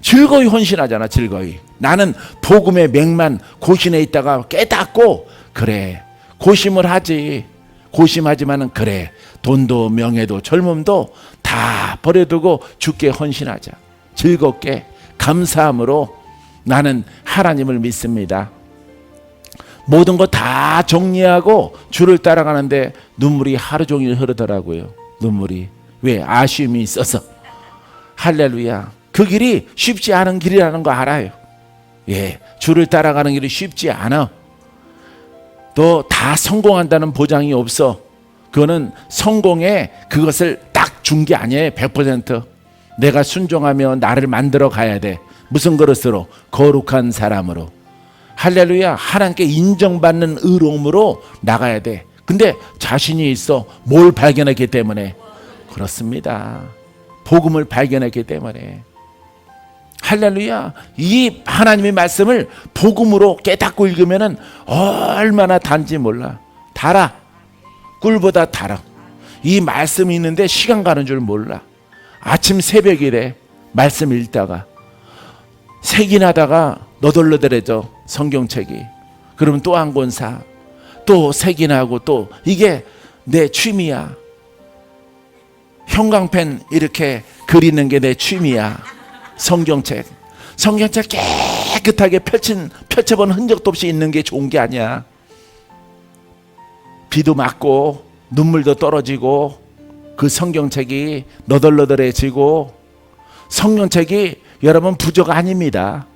즐거이 헌신하잖아. 즐거이. 나는 복음의 맹만 고신에 있다가 깨닫고 그래 고심을 하지. 고심하지만은 그래 돈도 명예도 젊음도 다 버려두고 주께 헌신하자. 즐겁게 감사함으로 나는 하나님을 믿습니다. 모든 거 다 정리하고 주를 따라가는데 눈물이 하루 종일 흐르더라고요. 눈물이. 왜? 아쉬움이 있어서. 할렐루야. 그 길이 쉽지 않은 길이라는 거 알아요. 예, 주를 따라가는 길이 쉽지 않아. 또 다 성공한다는 보장이 없어. 그거는 성공에 그것을 딱 준 게 아니에요. 100%. 내가 순종하며 나를 만들어 가야 돼. 무슨 그릇으로? 거룩한 사람으로. 할렐루야. 하나님께 인정받는 의로움으로 나가야 돼. 근데 자신이 있어. 뭘 발견했기 때문에? 그렇습니다. 복음을 발견했기 때문에. 할렐루야. 이 하나님의 말씀을 복음으로 깨닫고 읽으면은 얼마나 단지 몰라. 달아. 꿀보다 달아. 이 말씀이 있는데 시간 가는 줄 몰라. 아침 새벽이래. 말씀 읽다가 색인하다가 너덜너덜해져. 성경책이. 그러면 또 한 권 사. 또 색인하고 또 이게 내 취미야. 형광펜 이렇게 그리는 게 내 취미야. 성경책 깨끗하게 펼쳐본 흔적도 없이 있는 게 좋은 게 아니야. 비도 맞고 눈물도 떨어지고 그 성경책이 너덜너덜해지고. 성경책이 여러분 부조가 아닙니다.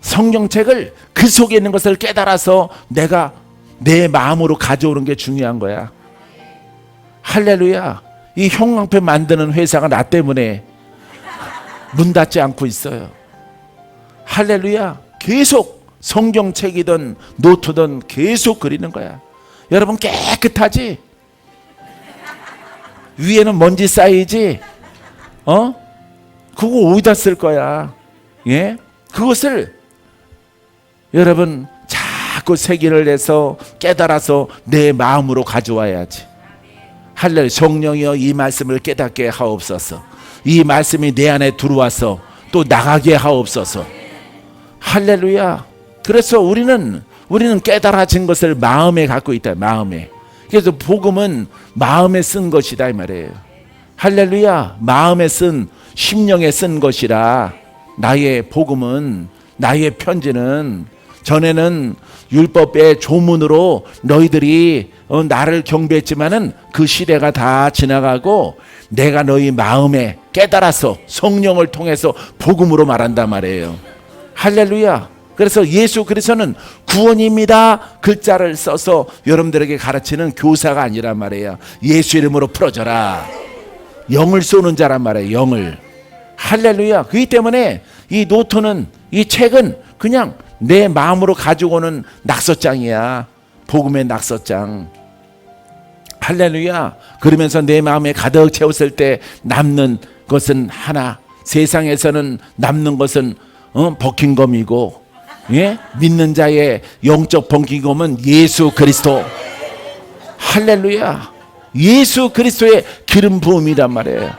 성경책을 그 속에 있는 것을 깨달아서 내가 내 마음으로 가져오는 게 중요한 거야. 할렐루야. 이 형광펜 만드는 회사가 나 때문에 문 닫지 않고 있어요. 할렐루야. 계속 성경책이든 노트든 계속 그리는 거야. 여러분 깨끗하지? 위에는 먼지 쌓이지? 그거 어디다 쓸 거야? 예? 그것을 여러분 자꾸 색인을 해서 깨달아서 내 마음으로 가져와야지. 할렐루야. 성령이여 이 말씀을 깨닫게 하옵소서. 이 말씀이 내 안에 들어와서 또 나가게 하옵소서. 할렐루야. 그래서 우리는 깨달아진 것을 마음에 갖고 있다. 마음에. 그래서 복음은 마음에 쓴 것이다 이 말이에요. 할렐루야. 마음에 쓴 심령에 쓴 것이라. 나의 복음은, 나의 편지는 전에는 율법의 조문으로 너희들이 나를 경배했지만은 그 시대가 다 지나가고 내가 너희 마음에 깨달아서 성령을 통해서 복음으로 말한단 말이에요. 할렐루야. 그래서 예수 그리스도는 구원입니다 글자를 써서 여러분들에게 가르치는 교사가 아니란 말이에요. 예수 이름으로 풀어져라. 영을 쏘는 자란 말이에요. 영을. 할렐루야. 그렇기 때문에 이 노트는, 이 책은 그냥 내 마음으로 가지고 오는 낙서장이야. 복음의 낙서장. 할렐루야. 그러면서 내 마음에 가득 채웠을 때 남는 것은 하나. 세상에서는 남는 것은 버킹검이고, 예? 믿는 자의 영적 버킹검은 예수 그리스도. 할렐루야. 예수 그리스도의 기름 부음이란 말이에요.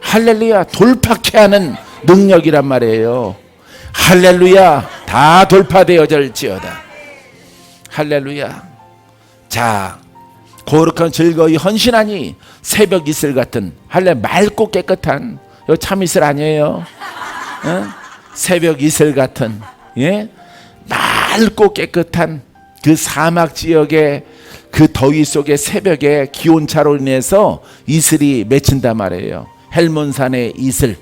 할렐루야. 돌파케 하는 능력이란 말이에요. 할렐루야. 다 돌파되어질지어다. 할렐루야. 자, 거룩한 즐거이 헌신하니 새벽 이슬 같은. 할렐. 맑고 깨끗한. 이거 참 이슬 아니에요. 새벽 이슬 같은. 예? 맑고 깨끗한 그 사막 지역의 그 더위 속에 새벽에 기온차로 인해서 이슬이 맺힌단 말이에요. 헬몬산의 이슬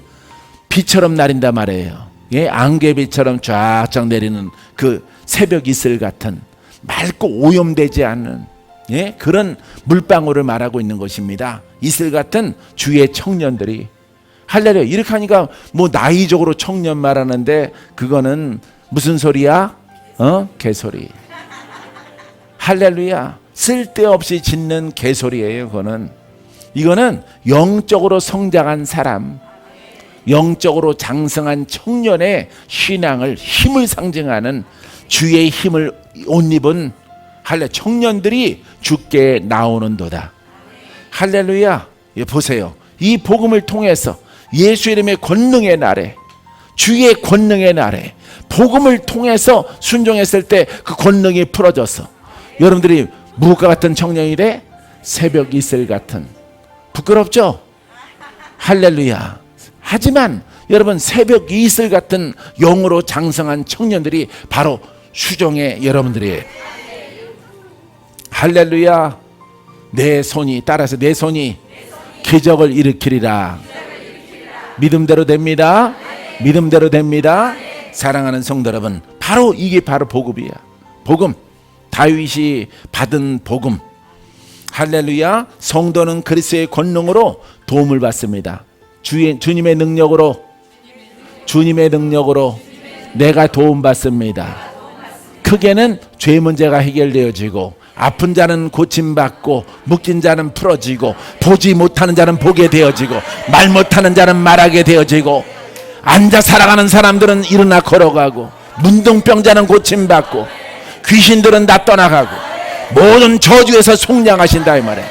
비처럼 내린단 말이에요. 예? 안개비처럼 쫙쫙 내리는 그 새벽 이슬 같은 맑고 오염되지 않는, 예? 그런 물방울을 말하고 있는 것입니다. 이슬 같은 주의 청년들이. 할렐루야. 이렇게 하니까 뭐 나이적으로 청년 말하는데 그거는 무슨 소리야? 개소리. 할렐루야. 쓸데없이 짓는 개소리예요. 이거는 영적으로 성장한 사람, 영적으로 장성한 청년의 신앙을, 힘을 상징하는 주의 힘을 옷 입은 청년들이 주께 나오는도다. 할렐루야. 보세요. 이 복음을 통해서 예수 이름의 권능의 날에, 주의 권능의 날에 복음을 통해서 순종했을 때 그 권능이 풀어져서 여러분들이 무엇과 같은 청년이 돼? 새벽 이슬 같은. 부끄럽죠? 할렐루야. 하지만 여러분, 새벽 이슬 같은 영으로 장성한 청년들이 바로 수종의 여러분들이에요. 할렐루야. 내 손이, 따라서 내 손이 기적을 일으키리라. 믿음대로 됩니다. 믿음대로 됩니다. 사랑하는 성도 여러분, 바로 이게 바로 복음이야. 복음, 다윗이 받은 복음. 할렐루야. 성도는 그리스도의 권능으로 도움을 받습니다. 주님의 능력으로, 주님의 능력으로 내가 도움받습니다. 크게는 죄 문제가 해결되어지고, 아픈 자는 고침받고, 묶인 자는 풀어지고, 보지 못하는 자는 보게 되어지고, 말 못하는 자는 말하게 되어지고, 앉아 살아가는 사람들은 일어나 걸어가고, 문둥병자는 고침받고, 귀신들은 다 떠나가고, 모든 저주에서 속량하신다 이 말이에요.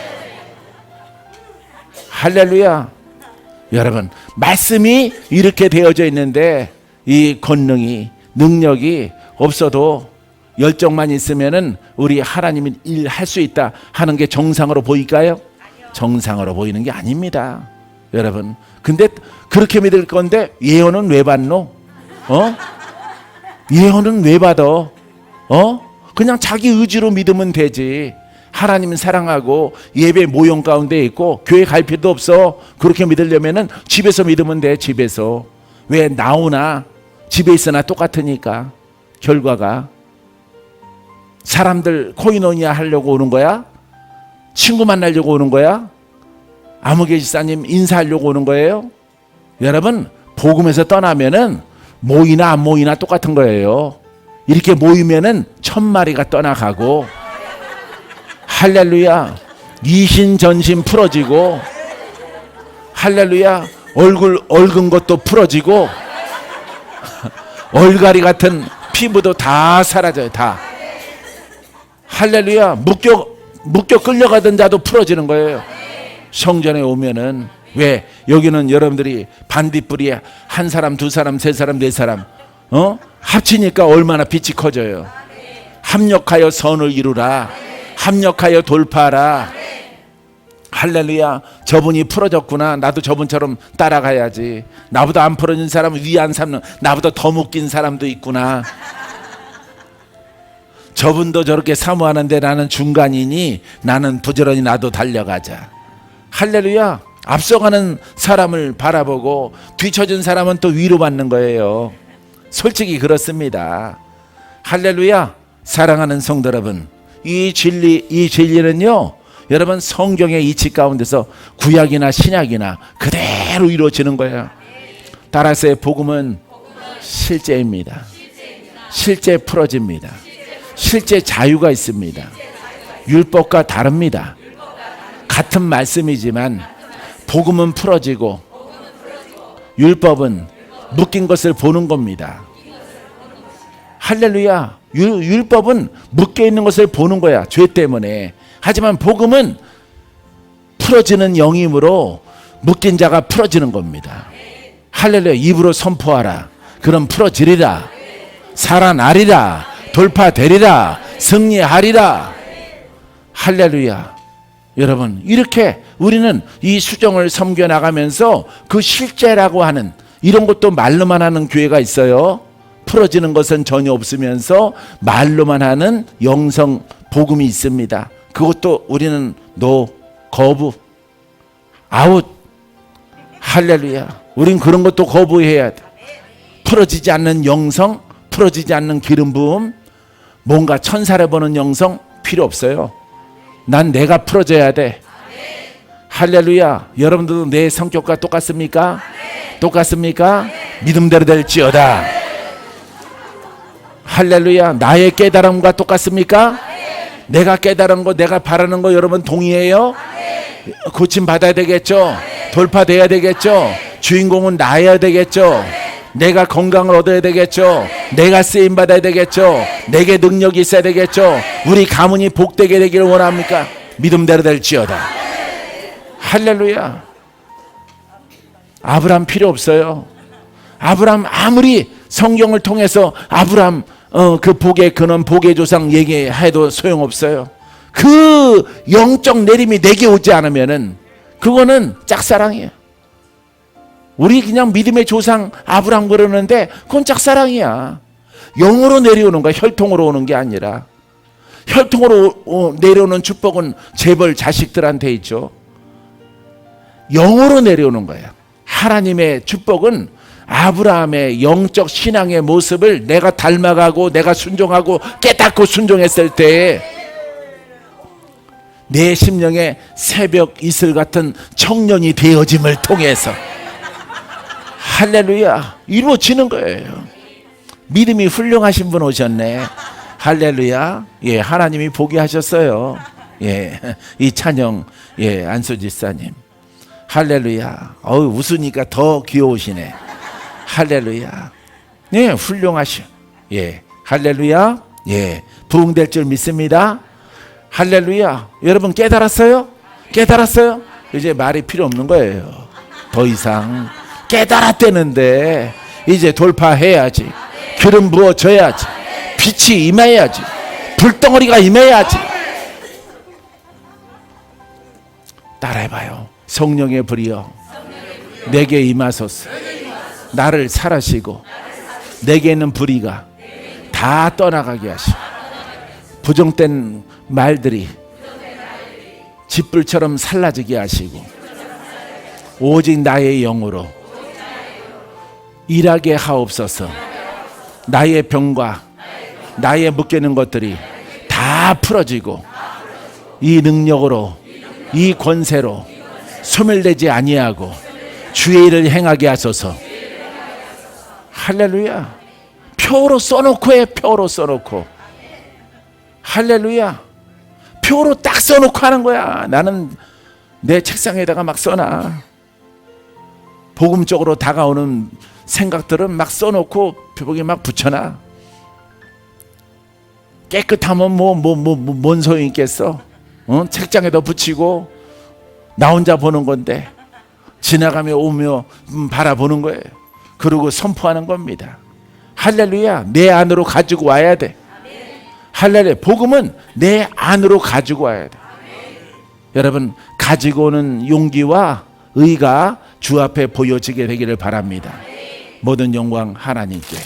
할렐루야. 여러분, 말씀이 이렇게 되어져 있는데 이 권능이, 능력이 없어도 열정만 있으면은 우리 하나님이 일할 수 있다 하는 게 정상으로 보일까요? 정상으로 보이는 게 아닙니다, 여러분. 근데 그렇게 믿을 건데 예언은 왜 받노? 예언은 왜 받아? 그냥 자기 의지로 믿으면 되지. 하나님은 사랑하고 예배 모형 가운데 있고 교회 갈 필요도 없어. 그렇게 믿으려면은 집에서 믿으면 돼. 집에서. 왜 나오나 집에 있으나 똑같으니까. 결과가 사람들 코이노니아 하려고 오는 거야? 친구 만나려고 오는 거야? 아무개 집사님 인사하려고 오는 거예요? 여러분, 복음에서 떠나면은 모이나 안 모이나 똑같은 거예요. 이렇게 모이면은 1000마리가 떠나가고, 할렐루야, 이신전신 풀어지고, 할렐루야, 얼굴 얽은 것도 풀어지고, 얼갈이 같은 피부도 다 사라져요. 다. 할렐루야. 묶여 끌려가던 자도 풀어지는 거예요. 성전에 오면은. 왜? 여기는 여러분들이 반딧불이 한 사람, 두 사람, 세 사람, 네 사람 합치니까 얼마나 빛이 커져요. 합력하여 선을 이루라. 합력하여 돌파하라. 할렐루야. 저분이 풀어졌구나. 나도 저분처럼 따라가야지. 나보다 안 풀어진 사람은 위 안 삼는, 나보다 더 묶인 사람도 있구나. 저분도 저렇게 사모하는데 나는 중간이니 나는 부지런히 나도 달려가자. 할렐루야. 앞서가는 사람을 바라보고 뒤처진 사람은 또 위로받는 거예요. 솔직히 그렇습니다. 할렐루야. 사랑하는 성도 여러분, 이 진리는요, 여러분 성경의 이치 가운데서 구약이나 신약이나 그대로 이루어지는 거예요. 따라서 복음은 실제입니다. 실제 풀어집니다. 실제 자유가 있습니다. 율법과 다릅니다. 같은 말씀이지만 복음은 풀어지고 율법은 묶인 것을 보는 겁니다. 할렐루야. 율법은 묶여 있는 것을 보는 거야, 죄 때문에. 하지만 복음은 풀어지는 영임으로 묶인 자가 풀어지는 겁니다. 할렐루야. 입으로 선포하라. 그럼 풀어지리라. 살아나리라. 돌파되리라. 승리하리라. 할렐루야. 여러분, 이렇게 우리는 이 수종을 섬겨나가면서 그 실제라고 하는 이런 것도 말로만 하는 교회가 있어요. 풀어지는 것은 전혀 없으면서 말로만 하는 영성 복음이 있습니다. 그것도 우리는 노, 거부, 아웃. 할렐루야. 우린 그런 것도 거부해야 돼. 풀어지지 않는 영성, 풀어지지 않는 기름 부음, 뭔가 천사를 보는 영성 필요 없어요. 난 내가 풀어져야 돼. 할렐루야. 여러분들도 내 성격과 똑같습니까? 똑같습니까? 믿음대로 될지어다. 할렐루야. 나의 깨달음과 똑같습니까? 내가 깨달은 거, 내가 바라는 거 여러분 동의해요? 고침 받아야 되겠죠? 돌파돼야 되겠죠? 주인공은 나여야 되겠죠? 내가 건강을 얻어야 되겠죠? 내가 쓰임 받아야 되겠죠? 내게 능력이 있어야 되겠죠? 우리 가문이 복되게 되기를 원합니까? 믿음대로 될지어다. 할렐루야. 아브라함 필요 없어요. 아브라함 아무리 성경을 통해서 아브라함 그 복의 근원 복의 조상 얘기해도 소용없어요. 그 영적 내림이 내게 오지 않으면은 그거는 짝사랑이에요. 우리 그냥 믿음의 조상 아브라함 그러는데 그건 짝사랑이야. 영으로 내려오는 거야. 혈통으로 오는 게 아니라. 혈통으로 내려오는 축복은 재벌 자식들한테 있죠. 영으로 내려오는 거야. 하나님의 축복은 아브라함의 영적 신앙의 모습을 내가 닮아가고 내가 순종하고 깨닫고 순종했을 때 내 심령에 새벽 이슬 같은 청년이 되어짐을 통해서 할렐루야 이루어지는 거예요. 믿음이 훌륭하신 분 오셨네. 할렐루야. 예, 하나님이 보게 하셨어요. 예, 이 찬영 예 안수 집사님. 할렐루야. 웃으니까 더 귀여우시네. 할렐루야. 예, 훌륭하셔. 예, 할렐루야. 예, 부흥될 줄 믿습니다. 할렐루야. 여러분 깨달았어요? 깨달았어요? 이제 말이 필요 없는 거예요. 더 이상 깨달았다는데 이제 돌파해야지. 기름 부어줘야지. 빛이 임해야지. 불덩어리가 임해야지. 따라해봐요. 성령의 불이여 내게 임하소서. 나를 살하시고 내게 있는 불의가 다 떠나가게 하시고 부정된 말들이 짓불처럼 살라지게 하시고 오직 나의 영으로 일하게 하옵소서. 나의 병과 나의 묶이는 것들이 다 풀어지고 이 능력으로 이 권세로 소멸되지 아니하고 주의 일을 행하게 하소서. 할렐루야. 표로 써놓고 해. 표로 써놓고. 할렐루야. 표로 딱 써놓고 하는 거야. 나는 내 책상에다가 막 써놔. 복음적으로 다가오는 생각들은 막 써놓고 벽에 막 붙여놔. 깨끗하면 뭔 소용이 있겠어. 책장에다 붙이고 나 혼자 보는 건데 지나가며 오며 바라보는 거예요. 그리고 선포하는 겁니다. 할렐루야. 내 안으로 가지고 와야 돼. 할렐루야. 복음은 내 안으로 가지고 와야 돼. 여러분 가지고 오는 용기와 의가 주 앞에 보여지게 되기를 바랍니다. 모든 영광 하나님께.